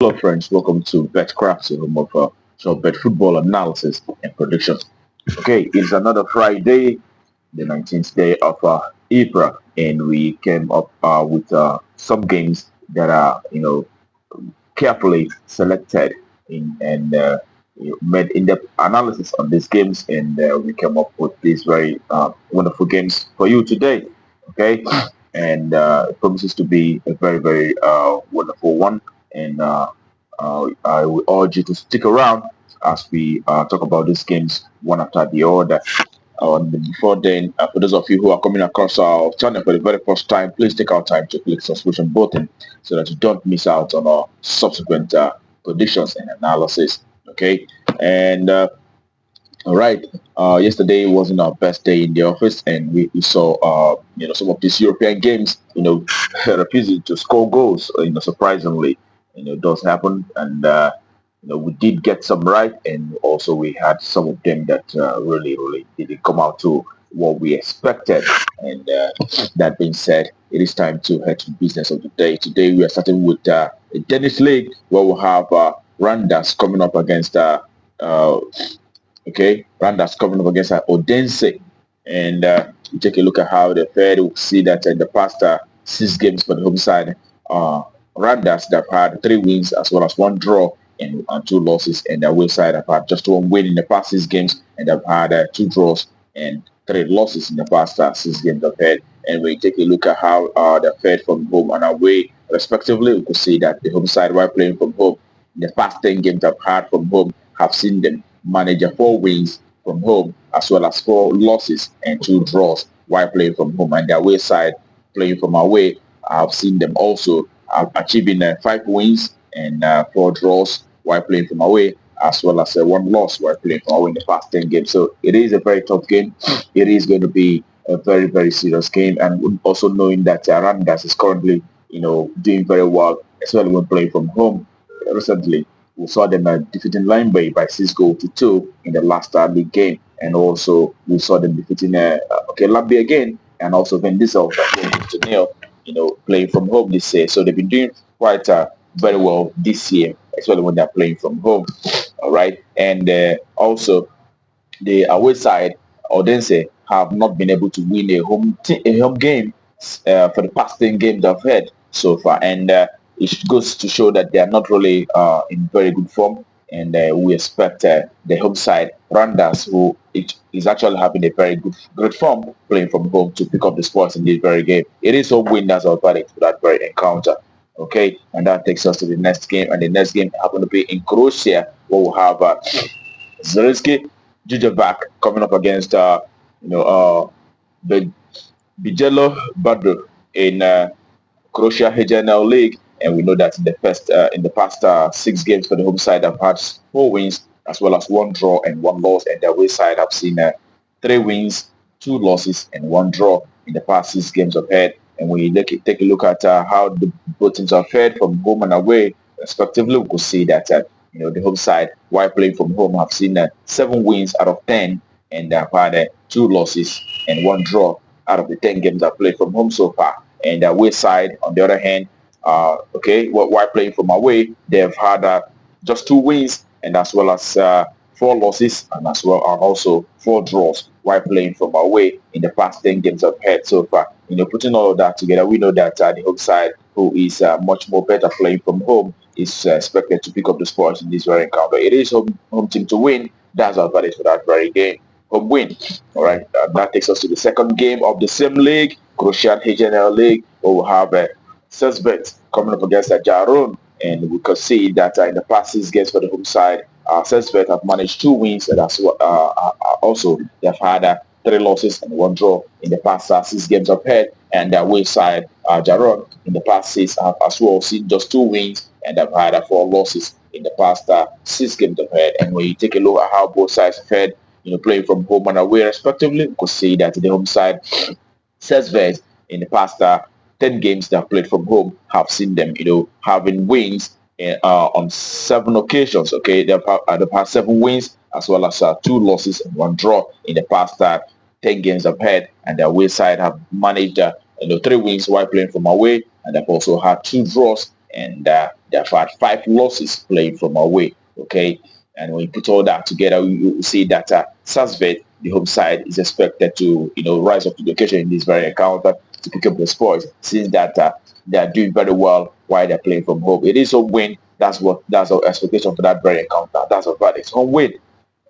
Hello, friends. Welcome to Betkraft, the home of short bet football analysis and predictions. Okay, it's another Friday, the 19th day of April, and we came up with some games that are, carefully selected made in-depth analysis on these games, and we came up with these very wonderful games for you today. Okay, and it promises to be a very, very wonderful one. And I will urge you to stick around as we talk about these games one after the other. Before then, for those of you who are coming across our channel for the very first time, please take our time to click subscription button so that you don't miss out on our subsequent predictions and analysis. Okay, and all right. Yesterday wasn't our best day in the office, and we saw, some of these European games, refusing to score goals. Surprisingly, it does happen, and we did get some right, and also we had some of them that really, really didn't come out to what we expected. And that being said, it is time to head to the business of the day. Today we are starting with the tennis league, where we'll have Randers coming up against uh, okay, Randers coming up against Odense. And you take a look at how they fared. We'll see that in the past 6 games for the home side, Randers have had 3 wins as well as 1 draw and 2 losses. And the away side have had just 1 win in the past 6 games, and they've had 2 draws and 3 losses in the past 6 games they've had. And when you take a look at how they fared from home and away, respectively, we could see that the home side, while playing from home, in the past 10 games they've had from home, have seen them manage 4 wins from home as well as 4 losses and 2 draws while playing from home. And the away side, playing from away, I've seen them also achieving 5 wins and 4 draws while playing from away, as well as 1 loss while playing from away in the past 10 games. So it is a very tough game. It is going to be a very, very serious game. And also knowing that Randers is currently, doing very well, especially when playing from home recently. We saw them defeating Line by 6 goals to 2 in the last league game. And also we saw them defeating Lambi again, and also Van Diesel to nil, playing from home this year. So they've been doing quite very well this year, especially when they're playing from home. All right. And also the away side, Odense, have not been able to win a home game for the past 10 games they've had so far. And it goes to show that they are not really in very good form. And we expect the home side, Randers, who is actually having a very good form, playing from home, to pick up the spoils in this very game. It is home win that's our verdict for that very encounter. Okay, and that takes us to the next game. And the next game happen to be in Croatia, where we'll have Zelensky Jujovac coming up against the Bijelo Badr in Croatia HNL League. And we know that in the past 6 games for the home side, have had 4 wins as well as 1 draw and 1 loss, and the away side have seen 3 wins, 2 losses, and 1 draw in the past 6 games of head. And when you take a look at how both teams are fared from home and away, respectively, we could see that the home side, while playing from home, have seen 7 wins out of 10, and have had 2 losses and 1 draw out of the 10 games that played from home so far. And the away side, on the other hand, while playing from away, they've had just 2 wins and as well as 4 losses and also 4 draws while playing from away in the past 10 games I've had so far. Putting all of that together, we know that the home side, who is much more better playing from home, is expected to pick up the spoils in this very encounter. It is home team to win. That's our verdict for that very game. Home win. All right. That takes us to the second game of the same league, Croatian HNL League, where we'll have Sesbet coming up against Jaron. And we could see that in the past 6 games for the home side, Sesbet have managed 2 wins, and also they've had 3 losses and 1 draw in the past 6 games of head. And their away side, Jaron, in the past 6 have as well seen just 2 wins, and they've had 4 losses in the past 6 games of head. And when you take a look at how both sides fared, playing from home and away respectively, we could see that the home side, Sesbet, in the past 10 games they have played from home, have seen them, having wins on 7 occasions. Okay, they've had 7 wins as well as 2 losses and 1 draw in the past 10 games they've had. And the away side have managed 3 wins while playing from away, and they've also had 2 draws and they have had 5 losses playing from away. Okay, and when you put all that together, you see that Sasvet, the home side, is expected to rise up to the occasion in this very encounter to pick up the spoils, since that they are doing very well while they're playing from home. It is a win. That's our expectation for that very encounter. That's our verdict. Home win.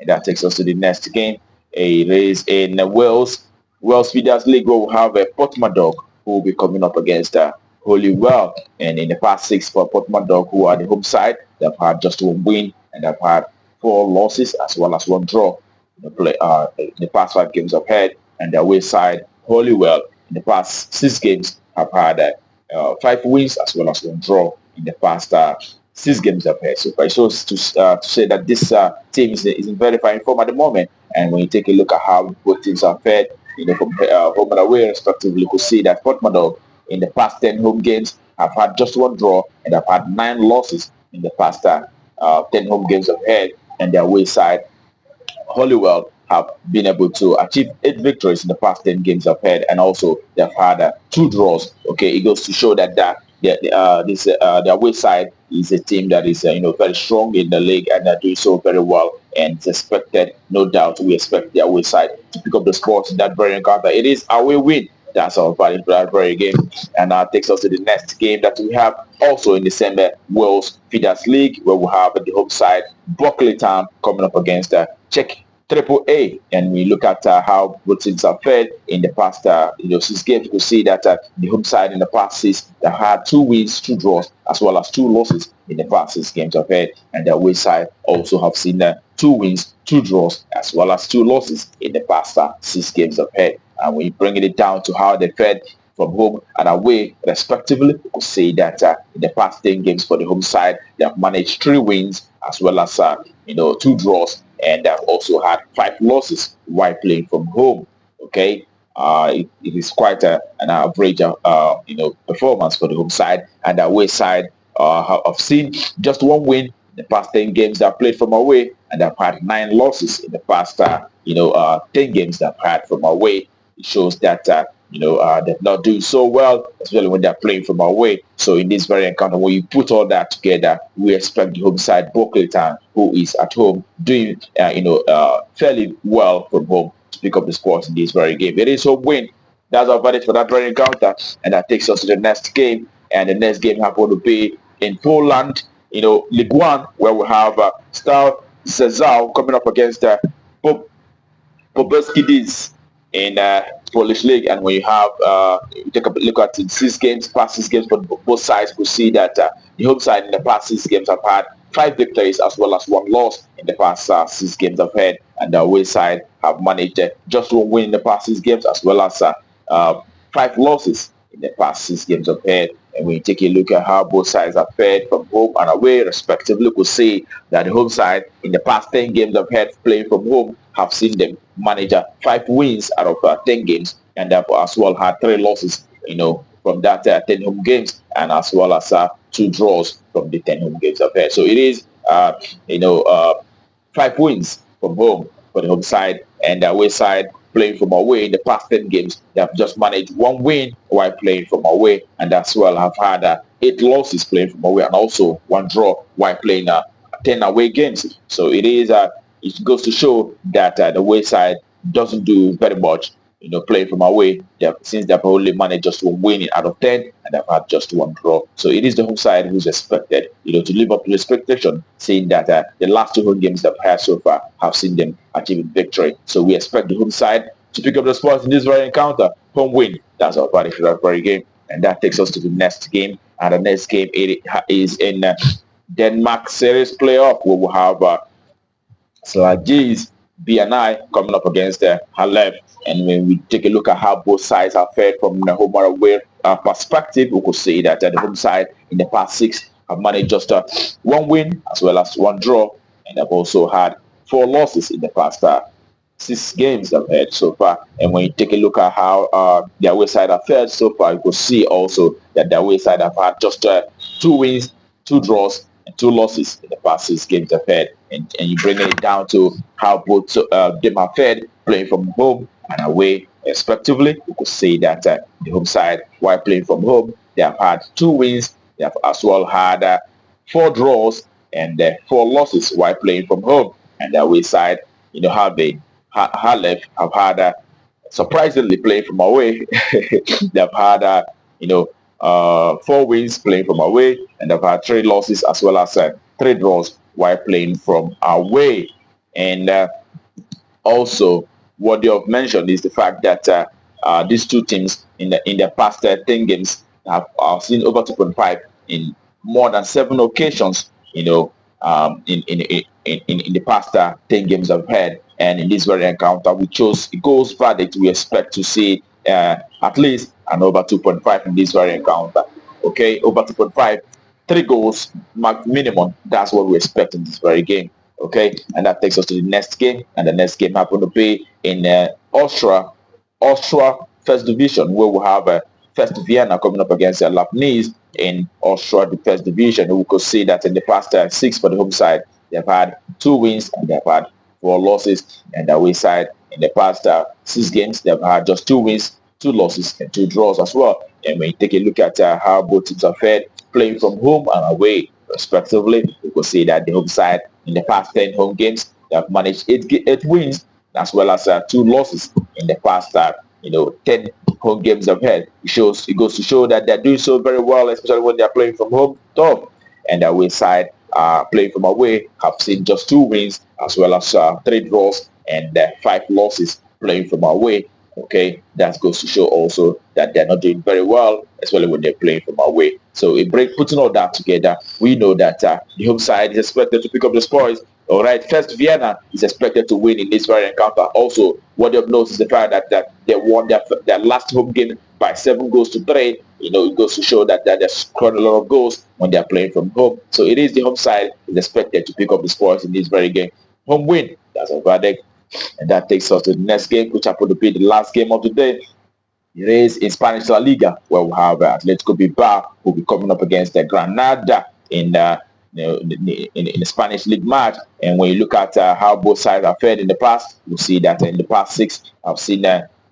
And that takes us to the next game. It is in Wales. Wales Feeders League, where we have a Portman who will be coming up against Holywell. And in the past 6 for Portman who are the home side, they've had just 1 win and they've had 4 losses as well as 1 draw in the past 5 games I've had. And the away side, Holywell, in the past 6 games have had 5 wins as well as 1 draw in the past 6 games I've had. So it shows to say that this team is in very fine form at the moment. And when you take a look at how both teams are fared, from home and away respectively, you could see that Portman in the past 10 home games have had just 1 draw and have had 9 losses in the past 10 home games I've had. And their away side, Holywell, have been able to achieve 8 victories in the past 10 games I've had, and also they've had 2 draws. Okay, it goes to show that the away side is a team that is very strong in the league and they're doing so very well. And it's expected, no doubt, we expect the away side to pick up the scores in that very encounter. It is away win. That's our value for that very game. And that takes us to the next game that we have also in December, Wales Feeders League, where we have the home side, Buckley Town, coming up against Czech Triple A. And we look at how both teams have fared in the past 6 games. You can see that the home side in the past 6 they had 2 wins, 2 draws, as well as 2 losses in the past 6 games I've had. And the away side also have seen 2 wins, 2 draws, as well as 2 losses in the past 6 games I've had. And when you bring it down to how they fared from home and away respectively, you could say that in the past 10 games for the home side, they have managed 3 wins as well as 2 draws, and they've also had 5 losses while playing from home. Okay, it is quite an average performance for the home side. And the away side have seen just 1 win in the past 10 games they've played from away, and they've had 9 losses in the past 10 games they've had from away. It shows that they're not doing so well, especially when they're playing from away. So in this very encounter, when you put all that together, we expect the home side, Buckley Town, who is at home doing fairly well from home, to pick up the scores in this very game. It is a win. That's our verdict for that very encounter, and that takes us to the next game. And the next game happens to be in Poland, League One, where we have Stal Cezał coming up against Pobeskidis in Polish league. And when you have you take a look at the past 6 games for both sides, you see that the home side in the past 6 games have had 5 victories as well as 1 loss in the past 6 games I've had, and the away side have managed just 1 win in the past 6 games as well as 5 losses in the past 6 games I've had. And when you take a look at how both sides have fared from home and away respectively, you could see that the home side in the past 10 games I've had playing from home have seen them manage 5 wins out of 10 games, and they've as well had 3 losses from that 10 home games, and as well as 2 draws from the 10 home games I've had. So it is 5 wins from home for the home side, and the away side playing from away in the past 10 games, they have just managed 1 win while playing from away, and as well have had 8 losses playing from away, and also 1 draw while playing 10 away games. So it goes to show that the away side doesn't do very much playing from away. Since they've only managed just 1 win out of 10, and they've had just 1 draw. So it is the home side who's expected to live up to the expectation, seeing that the last 2 home games they've had so far have seen them achieving victory. So we expect the home side to pick up the spoils in this very encounter. Home win. That's our verdict for that very game. And that takes us to the next game. And the next game is in Denmark Series playoff, where we'll have Slagis BNI coming up against Halep. And when we take a look at how both sides have fared from the home or away perspective, we could say that the home side in the past 6 have managed just 1 win as well as 1 draw, and have also had 4 losses in the past 6 games they've had so far. And when you take a look at how the away side have fared so far, you could see also that the away side have had just 2 wins, 2 draws, and 2 losses in the past 6 games they've had. And you bring it down to how both them have fared playing from home and away respectively. You could say that the home side, while playing from home, they have had 2 wins. They have as well had 4 draws and 4 losses while playing from home. And the away side, having Halef have had surprisingly playing from away. They've had, 4 wins playing from away, and they've had 3 losses as well as 3 draws while playing from away. And also, what you have mentioned is the fact that these two teams in the past 10 games have seen over 2.5 in more than 7 occasions. In the past 10 games I've had, and in this very encounter, we chose a goals verdict. We expect to see at least an over 2.5 in this very encounter. Okay, over 2.5, 3 goals minimum. That's what we expect in this very game. Okay, and that takes us to the next game, and the next game happened to be in Austria First Division, where we have First Vienna coming up against Lapnis in Austria, the First Division. We could see that in the past 6 for the home side, they've had 2 wins and they've had 4 losses, and the away side in the past 6 games, they've had just 2 wins, 2 losses, and 2 draws as well. And when you take a look at how both teams are fared, playing from home and away, respectively, we could see that the home side in the past 10 home games, they have managed 8 wins as well as 2 losses in the past 10 home games I've had. It goes to show that they're doing so very well, especially when they're playing from home top. And the away side, playing from away, have seen just 2 wins as well as 3 draws and 5 losses playing from away. Okay, that goes to show also that they're not doing very well, especially when they're playing from away. So putting all that together, we know that the home side is expected to pick up the spoils. All right, first Vienna is expected to win in this very encounter. Also, what they've noticed is the fact that they won their last home game by 7 goals to 3. It goes to show that they're scoring a lot of goals when they're playing from home. So it is the home side is expected to pick up the spoils in this very game. Home win, that's a verdict. And that takes us to the next game, which happened to be the last game of the day. It is in Spanish La Liga, where we have Atletico Bilbao, who will be coming up against the Granada in the Spanish league match. And when you look at how both sides have fared in the past, you'll see that in the past 6, I've seen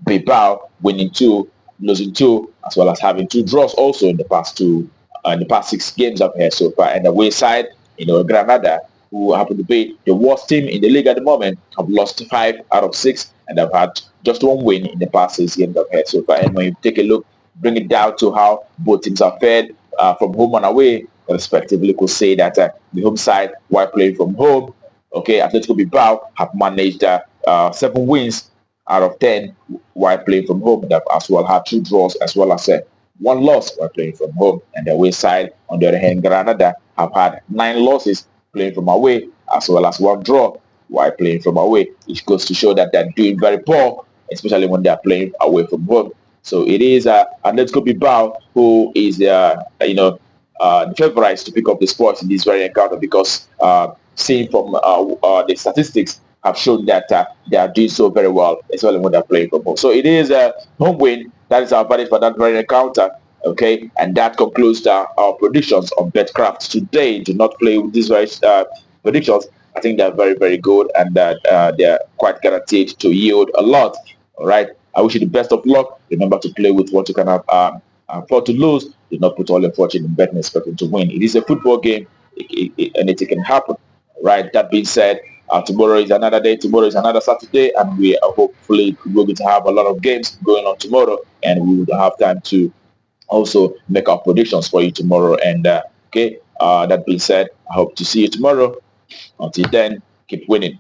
Bilbao winning 2, losing 2, as well as having 2 draws also in the past 6 games I've had so far. And the away side, Granada, who happen to be the worst team in the league at the moment, have lost 5 out of 6, and have had just 1 win in the past 6 games I've had so far. And when you take a look, bring it down to how both teams are fared from home and away, respectively, could say that the home side, while playing from home, okay, Atletico Bilbao have managed 7 wins out of 10 while playing from home. They've as well had 2 draws as well as 1 loss while playing from home. And the away side, on the other hand, Granada have had 9 losses playing from away as well as 1 draw while playing from away, which goes to show that they're doing very poor, especially when they're playing away from home. So it is Atletico Bilbao who is the favorites to pick up the spoils in this very encounter, because seeing from the statistics have shown that they are doing so very well, especially when they're playing from home. So it is a home win. That is our verdict for that very encounter. Okay, and that concludes our predictions on Betkraft today. Do not play with these very predictions. I think they're very, very good, and that they're quite guaranteed to yield a lot. All right, I wish you the best of luck. Remember to play with what you can afford to lose. Do not put all your fortune in betting expecting to win. It is a football game, anything can happen. All right, that being said, tomorrow is another day. Tomorrow is another Saturday, and we are hopefully going to have a lot of games going on tomorrow, and we will have time to also make our predictions for you tomorrow. And that being said, I hope to see you tomorrow. Until then, keep winning.